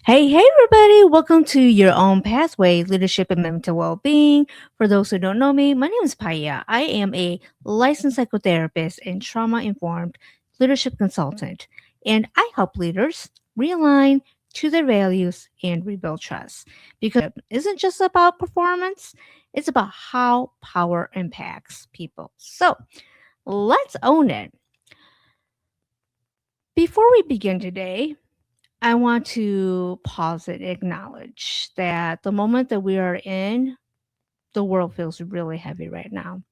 Hey, everybody. Welcome to Your Own Pathway Leadership and Mental Well-Being. For those who don't know me, my name is Paya. I am a licensed psychotherapist and trauma-informed leadership consultant, and I help leaders realign to their values and rebuild trust. Because it isn't just about performance, it's about how power impacts people. So let's own it. Before we begin today, I want to pause and acknowledge that the moment that we are in, the world feels really heavy right now.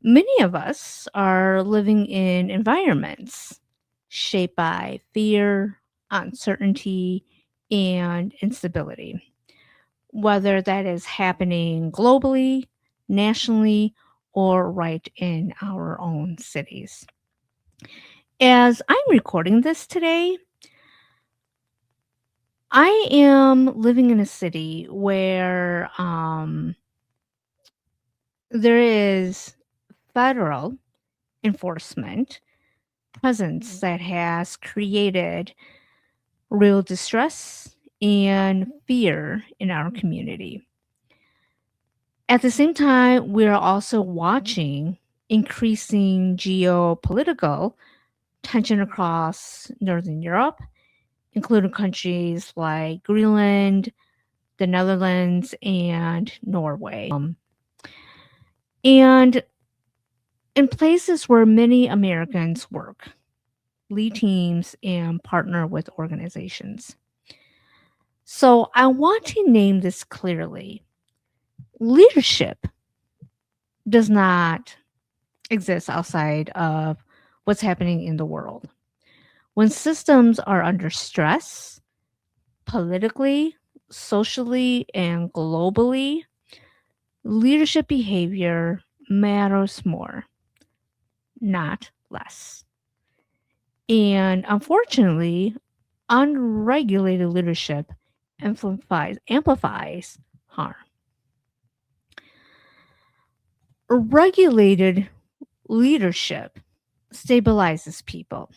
Many of us are living in environments shaped by fear, uncertainty, and instability, whether that is happening globally, nationally, or right in our own cities. As I'm recording this today, I am living in a city where there is federal enforcement presence that has created real distress and fear in our community. At the same time, we're also watching increasing geopolitical tension across Northern Europe, including countries like Greenland, the Netherlands, and Norway. And in places where many Americans work, lead teams, and partner with organizations. So I want to name this clearly. Leadership does not exist outside of what's happening in the world. When systems are under stress, politically, socially, and globally, leadership behavior matters more, not less. And unfortunately, unregulated leadership amplifies harm. Regulated leadership stabilizes people.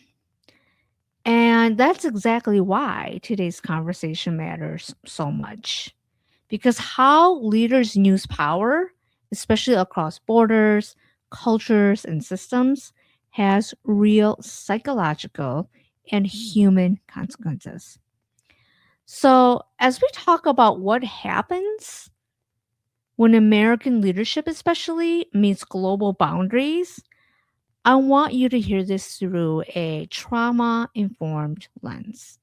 And that's exactly why today's conversation matters so much. Because how leaders use power, especially across borders, cultures, and systems, has real psychological and human consequences. So, as we talk about what happens when American leadership, especially, meets global boundaries, I want you to hear this through a trauma informed lens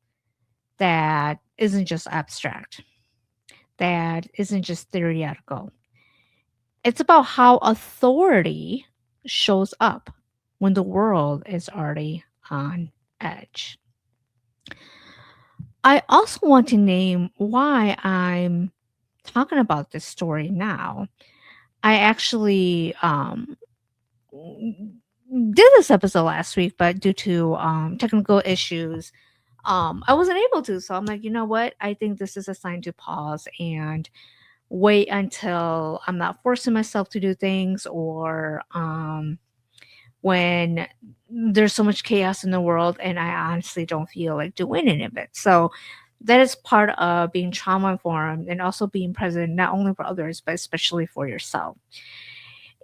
that isn't just abstract, that isn't just theoretical. It's about how authority shows up when the world is already on edge. I also want to name why I'm talking about this story now. I actually did this episode last week, but due to technical issues, I wasn't able to. So I'm like, you know what? I think this is a sign to pause and wait until I'm not forcing myself to do things or when there's so much chaos in the world and I honestly don't feel like doing any of it. So that is part of being trauma informed and also being present not only for others but especially for yourself.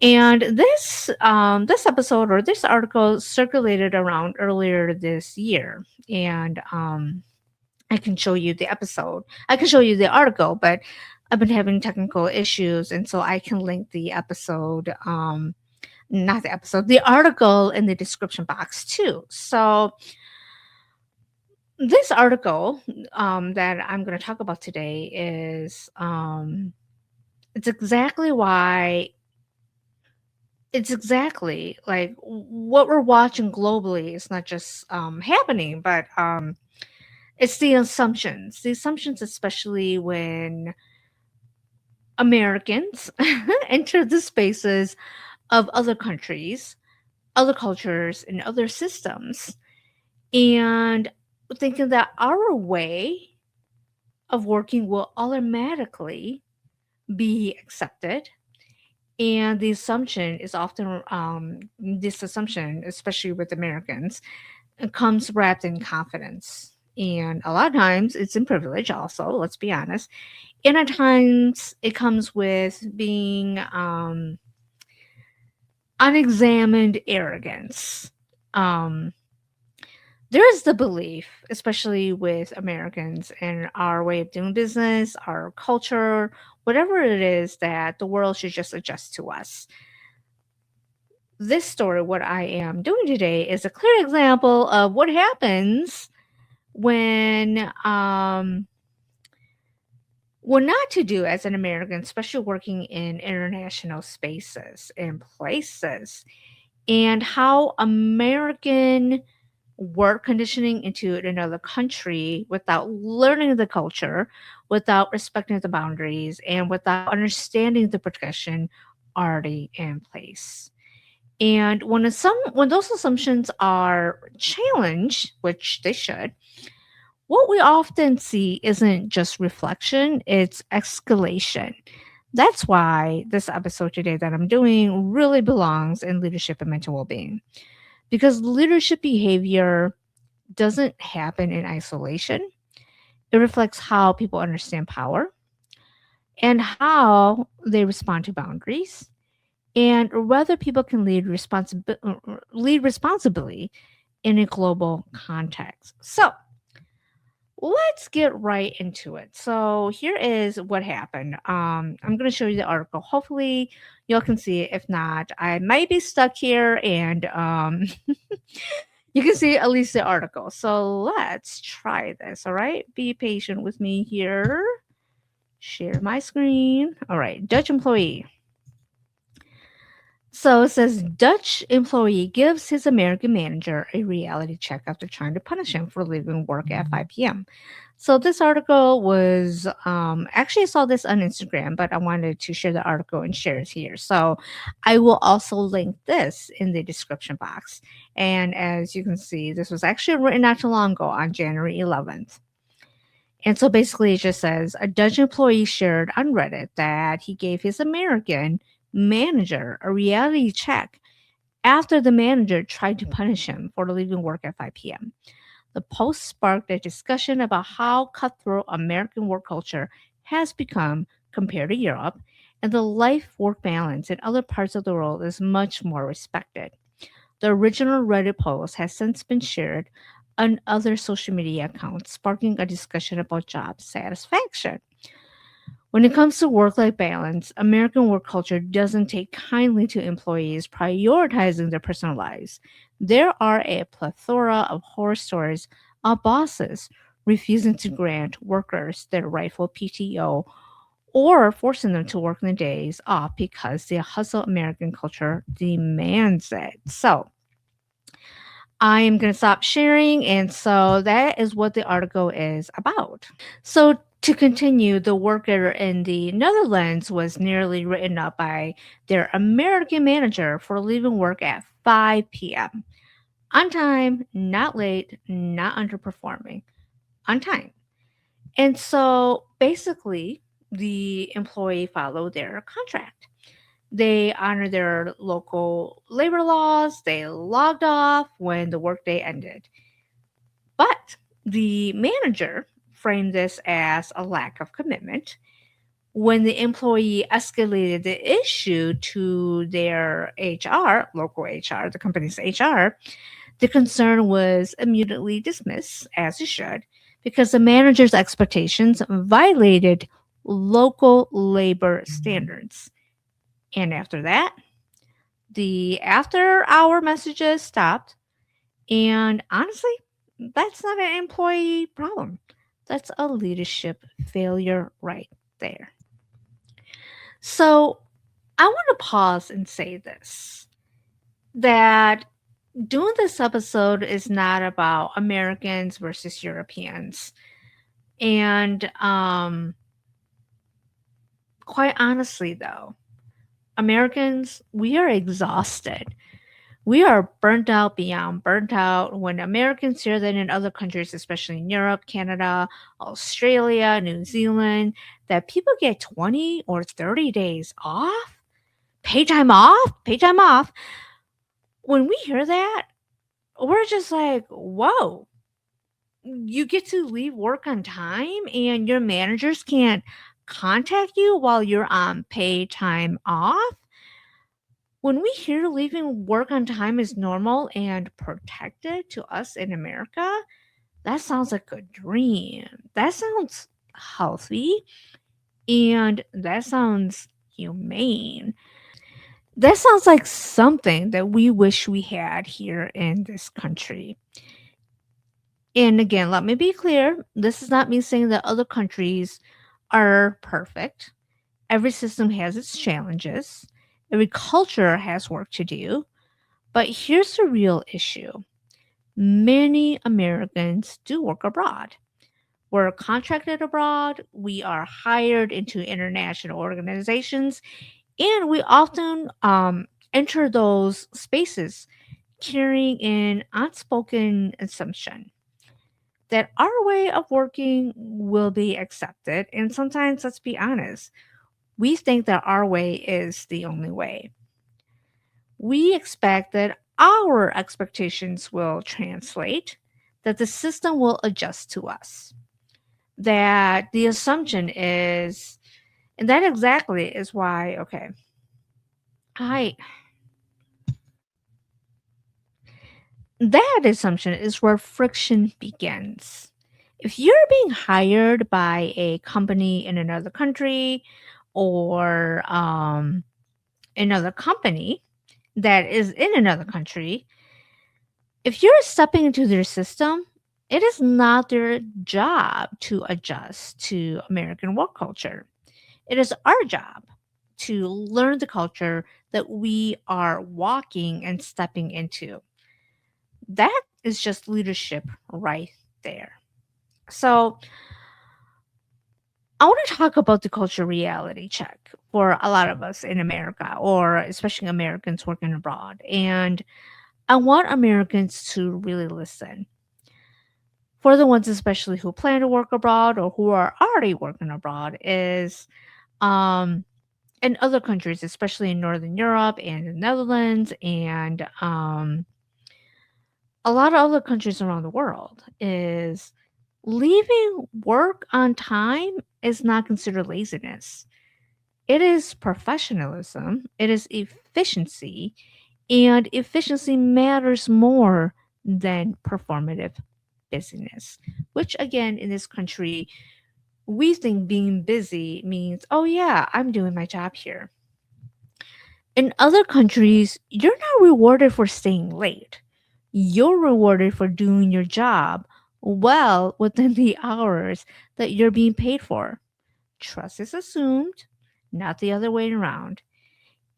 And this episode or this article circulated around earlier this year, and I can show you the episode. I can show you the article, but I've been having technical issues, and so I can link the episode, not the episode, the article in the description box too. So this article that I'm going to talk about today is it's exactly why it's exactly like what we're watching globally is not just happening, but it's the assumptions, especially when Americans enter the spaces of other countries, other cultures, and other systems, and thinking that our way of working will automatically be accepted. And the assumption is often, this assumption, especially with Americans, it comes wrapped in confidence And a lot of times it's in privilege, also, let's be honest. And at times it comes with being unexamined arrogance. Um, there is the belief, especially with Americans and our way of doing business, our culture, whatever it is, that the world should just adjust to us. This story, what I am doing today, is a clear example of what happens when what not to do as an American, especially working in international spaces and places, and how American work conditioning into another country without learning the culture, without respecting the boundaries, and without understanding the protection already in place. And when those assumptions are challenged, which they should, what we often see isn't just reflection, it's escalation. That's why this episode today that I'm doing really belongs in leadership and mental well-being. Because leadership behavior doesn't happen in isolation. It reflects how people understand power and how they respond to boundaries and whether people can lead responsibly in a global context. So, let's get right into it. So, here is what happened. I'm going to show you the article. Hopefully, y'all can see it. If not, I might be stuck here and you can see at least the article. So let's try this. All right. Be patient with me here. Share my screen. All right. Dutch employee. So it says Dutch employee gives his American manager a reality check after trying to punish him for leaving work at 5 p.m. So this article was actually I saw this on Instagram, but I wanted to share the article and share it here. So I will also link this in the description box. And as you can see, this was actually written not too long ago on January 11th. And so basically, it just says a Dutch employee shared on Reddit that he gave his American manager a reality check after the manager tried to punish him for leaving work at 5 p.m. The post sparked a discussion about how cutthroat American work culture has become compared to Europe, and the life work balance in other parts of the world is much more respected. The original Reddit post has since been shared on other social media accounts, sparking a discussion about job satisfaction. When it comes to work life balance, American work culture doesn't take kindly to employees prioritizing their personal lives. There are a plethora of horror stories of bosses refusing to grant workers their rightful PTO or forcing them to work in the days off because the hustle American culture demands it. So, I am going to stop sharing. And so that is what the article is about. So, to continue, the worker in the Netherlands was nearly written up by their American manager for leaving work at 5 p.m. On time, not late, not underperforming, on time. And so basically, the employee followed their contract. They honored their local labor laws, they logged off when the workday ended. But the manager framed this as a lack of commitment. When the employee escalated the issue to their HR, local HR, the company's HR, the concern was immediately dismissed, as it should, because the manager's expectations violated local labor standards. And after that, the after hour messages stopped. And honestly, that's not an employee problem. That's a leadership failure right there. So I want to pause and say this, that doing this episode is not about Americans versus Europeans. And quite honestly, though, Americans, we are exhausted. We are burnt out beyond burnt out. When Americans hear that in other countries, especially in Europe, Canada, Australia, New Zealand, that people get 20 or 30 days off, pay time off. When we hear that, we're just like, whoa, You get to leave work on time and your managers can't contact you while you're on paid time off. When we hear leaving work on time is normal and protected to us in America, that sounds like a dream. That sounds healthy and that sounds humane. That sounds like something that we wish we had here in this country. And again, let me be clear, this is not me saying that other countries are perfect. Every system has its challenges, every culture has work to do. But here's the real issue: many Americans do work abroad. We're contracted abroad, we are hired into international organizations, and we often enter those spaces carrying an unspoken assumption that our way of working will be accepted. And sometimes, let's be honest, we think that our way is the only way. We expect that our expectations will translate, that the system will adjust to us, that the assumption is, and that exactly is why, okay, I, that assumption is where friction begins. If you're being hired by a company in another country or another company that is in another country, if you're stepping into their system, it is not their job to adjust to American work culture. It is our job to learn the culture that we are walking and stepping into. That is just leadership right there. So, I want to talk about the culture reality check for a lot of us in America, or especially Americans working abroad. And I want Americans to really listen. For the ones especially who plan to work abroad or who are already working abroad, is um, in other countries, especially in Northern Europe and the Netherlands and a lot of other countries around the world, is leaving work on time is not considered laziness. It is professionalism, it is efficiency, and efficiency matters more than performative busyness, which again, in this country, we think being busy means, oh, yeah, I'm doing my job here. In other countries, you're not rewarded for staying late. You're rewarded for doing your job well within the hours that you're being paid for. Trust is assumed, not the other way around.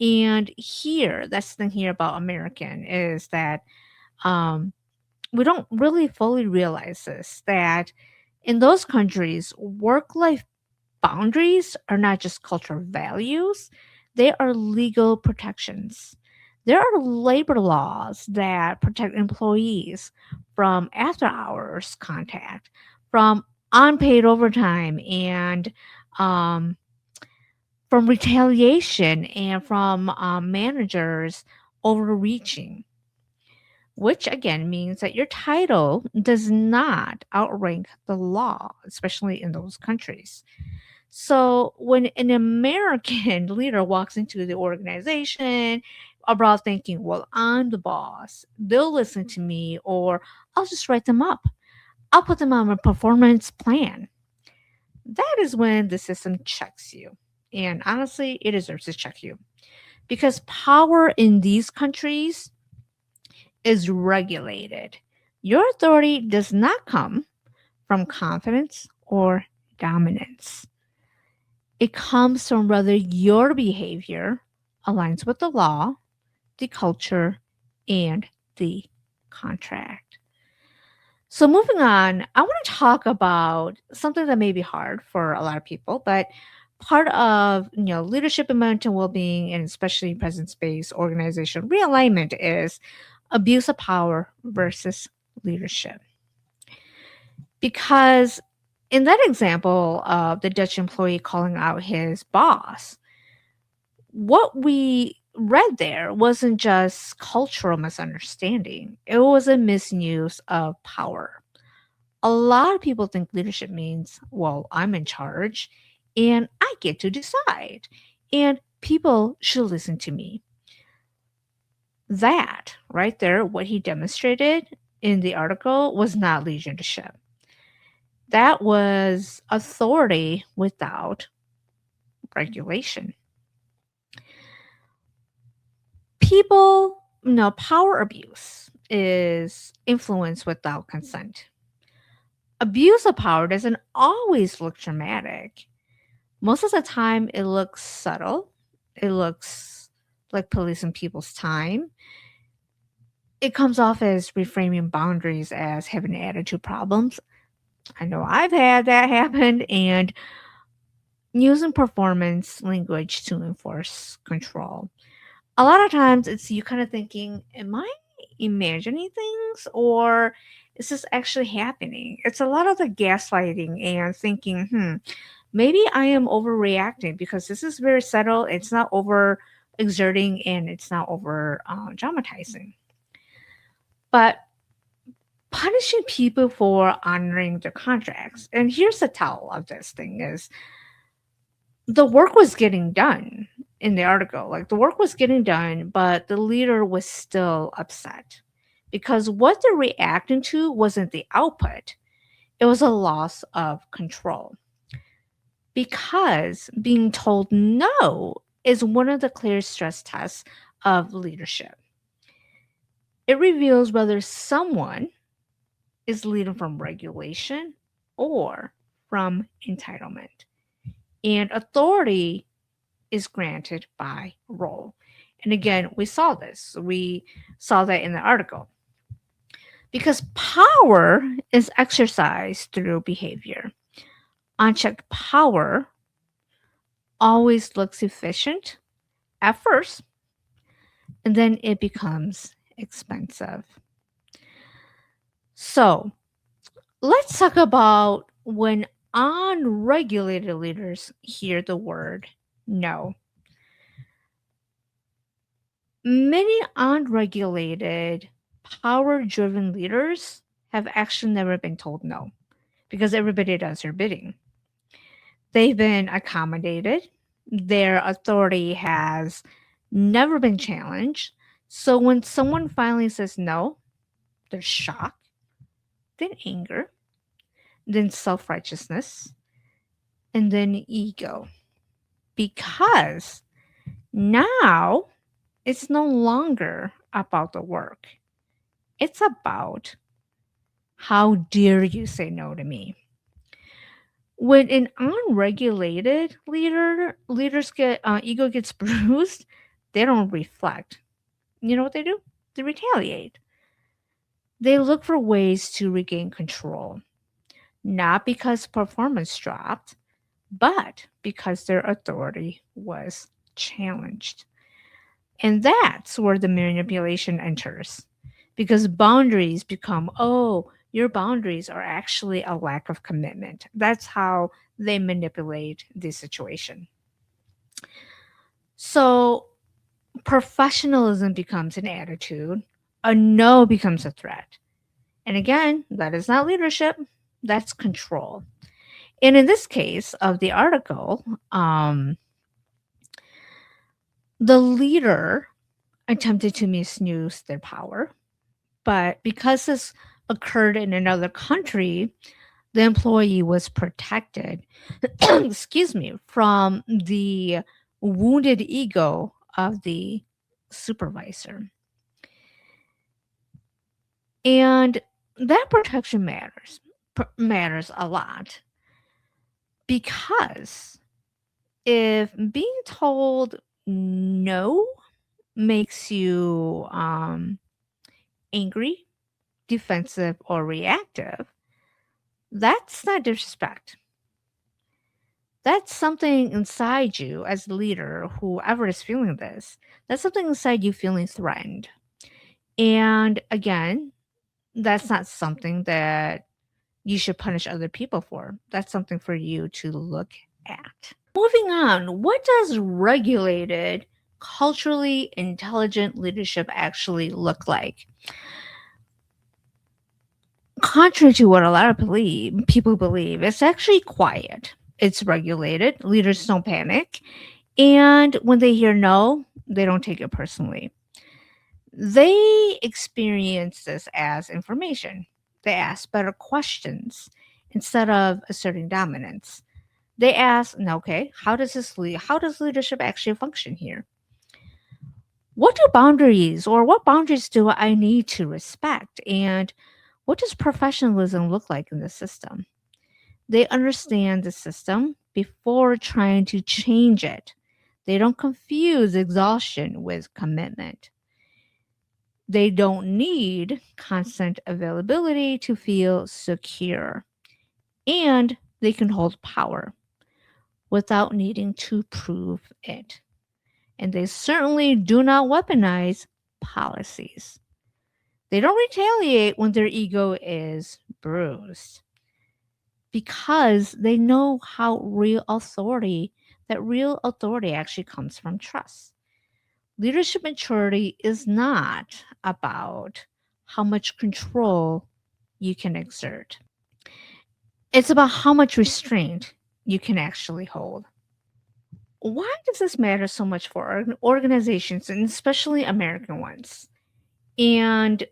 And here, that's the thing here about American is that um, we don't really fully realize this, that in those countries, work life boundaries are not just cultural values, they are legal protections. There are labor laws that protect employees from after hours contact, from unpaid overtime, and um, from retaliation, and from managers overreaching, which again means that your title does not outrank the law, especially in those countries. So when an American leader walks into the organization abroad thinking, well, I'm the boss, they'll listen to me, or I'll just write them up, I'll put them on a performance plan, that is when the system checks you. And honestly, it deserves to check you because power in these countries is regulated. Your authority does not come from confidence or dominance. It comes from whether your behavior aligns with the law, the culture, and the contract. So, moving on, I want to talk about something that may be hard for a lot of people, but part of leadership and mental well-being, and especially presence-based organization realignment, is abuse of power versus leadership. Because in that example of the Dutch employee calling out his boss, what we read there wasn't just cultural misunderstanding, it was a misuse of power. A lot of people think leadership means, well, I'm in charge and I get to decide, and people should listen to me. That right there, what he demonstrated in the article, was not leadership. That was authority without regulation. People, no, power abuse is influence without consent. Abuse of power doesn't always look dramatic. Most of the time, it looks subtle. It looks like policing people's time. It comes off as reframing boundaries as having attitude problems. I know I've had that happen, and using performance language to enforce control. A lot of times it's you kind of thinking, am I imagining things or is this actually happening? It's a lot of the gaslighting and thinking, maybe I am overreacting because this is very subtle. It's not over exerting and it's not over dramatizing. But punishing people for honoring their contracts. And here's the tell of this thing is the work was getting done in the article. Like the work was getting done, but the leader was still upset because what they're reacting to wasn't the output, it was a loss of control. Because being told no is one of the clear stress tests of leadership. It reveals whether someone is leading from regulation or from entitlement. And authority is granted by role. And again, we saw this. We saw that in the article. Because power is exercised through behavior. Unchecked power always looks efficient at first, and then it becomes expensive. So let's talk about when unregulated leaders hear the word no. Many unregulated, power driven leaders have actually never been told no because everybody does their bidding. They've been accommodated, their authority has never been challenged. So when someone finally says no, there's shock, then anger, then self righteousness, and then ego. Because now it's no longer about the work, it's about how dare you say no to me. When an unregulated leaders get ego gets bruised, they don't reflect. You know what they do? They retaliate. They look for ways to regain control, not because performance dropped, but because their authority was challenged. And that's where the manipulation enters. Because boundaries become, oh, your boundaries are actually a lack of commitment. That's how they manipulate the situation. So professionalism becomes an attitude, a no becomes a threat. And again, that is not leadership, that's control. And in this case of the article, the leader attempted to misuse their power, but because this occurred in another country, the employee was protected, excuse me, from the wounded ego of the supervisor. And that protection matters a lot because if being told no makes you angry, defensive, or reactive, that's not disrespect. That's something inside you as a leader, whoever is feeling this, that's something inside you feeling threatened. And again, that's not something that you should punish other people for. That's something for you to look at. Moving on, what does regulated, culturally intelligent leadership actually look like? Contrary to what a lot of people believe, it's actually quiet. It's regulated. Leaders don't panic. And when they hear no, they don't take it personally. They experience this as information. They ask better questions instead of asserting dominance. They ask, "No, okay, how does leadership actually function here? What boundaries do I need to respect? And what does professionalism look like in the system?" They understand the system before trying to change it. They don't confuse exhaustion with commitment. They don't need constant availability to feel secure. And they can hold power without needing to prove it. And they certainly do not weaponize policies. They don't retaliate when their ego is bruised because they know that real authority actually comes from trust. Leadership maturity is not about how much control you can exert. It's about how much restraint you can actually hold. Why does this matter so much for organizations, and especially American ones? And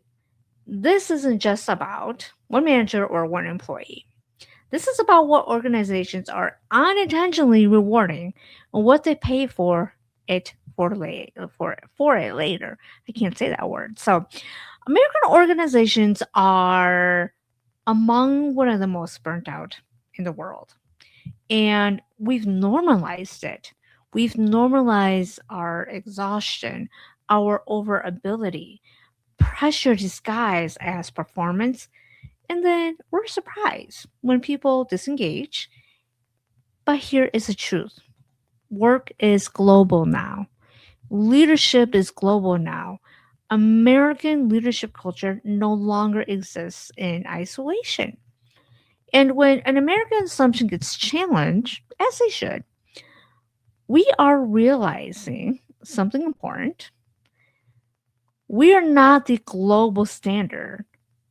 this isn't just about one manager or one employee. This is about what organizations are unintentionally rewarding and what they pay for it for it later. I can't say that word. So, American organizations are among one of the most burnt out in the world. And we've normalized it. We've normalized our exhaustion, our overability, pressure disguised as performance, and then we're surprised when people disengage. But here is the truth: work is global now, leadership is global now. American leadership culture no longer exists in isolation. And when an American assumption gets challenged, as they should, we are realizing something important. We are not the global standard.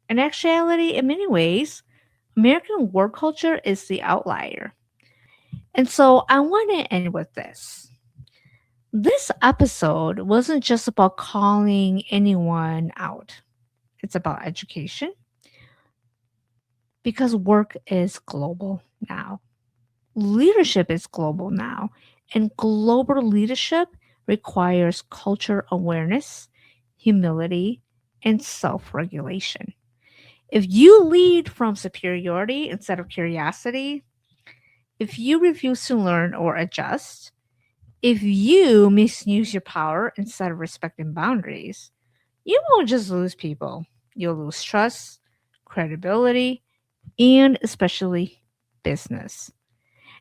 In actuality, in many ways, American work culture is the outlier. And so I want to end with this. This episode wasn't just about calling anyone out, it's about education because work is global now. Leadership is global now, and global leadership requires culture awareness, humility, and self regulation. If you lead from superiority instead of curiosity, if you refuse to learn or adjust, if you misuse your power instead of respecting boundaries, you won't just lose people. You'll lose trust, credibility, and especially business.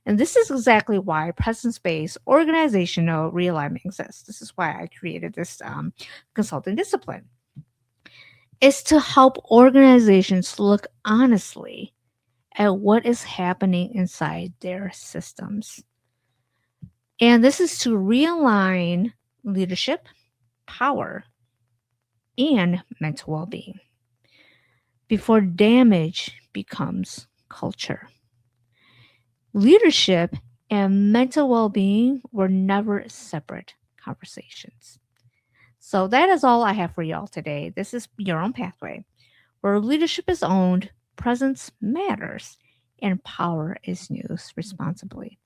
And this is exactly why presence based organizational realignment exists. This is why I created this consulting discipline. Is to help organizations look honestly at what is happening inside their systems. And this is to realign leadership, power, and mental well being before damage becomes culture. Leadership and mental well being were never separate conversations. So, that is all I have for y'all today. This is Your Own Pathway, where leadership is owned, presence matters, and power is used responsibly.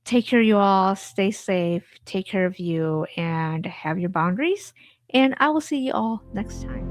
Take care, you all. Stay safe. Take care of you and have your boundaries. And I will see you all next time.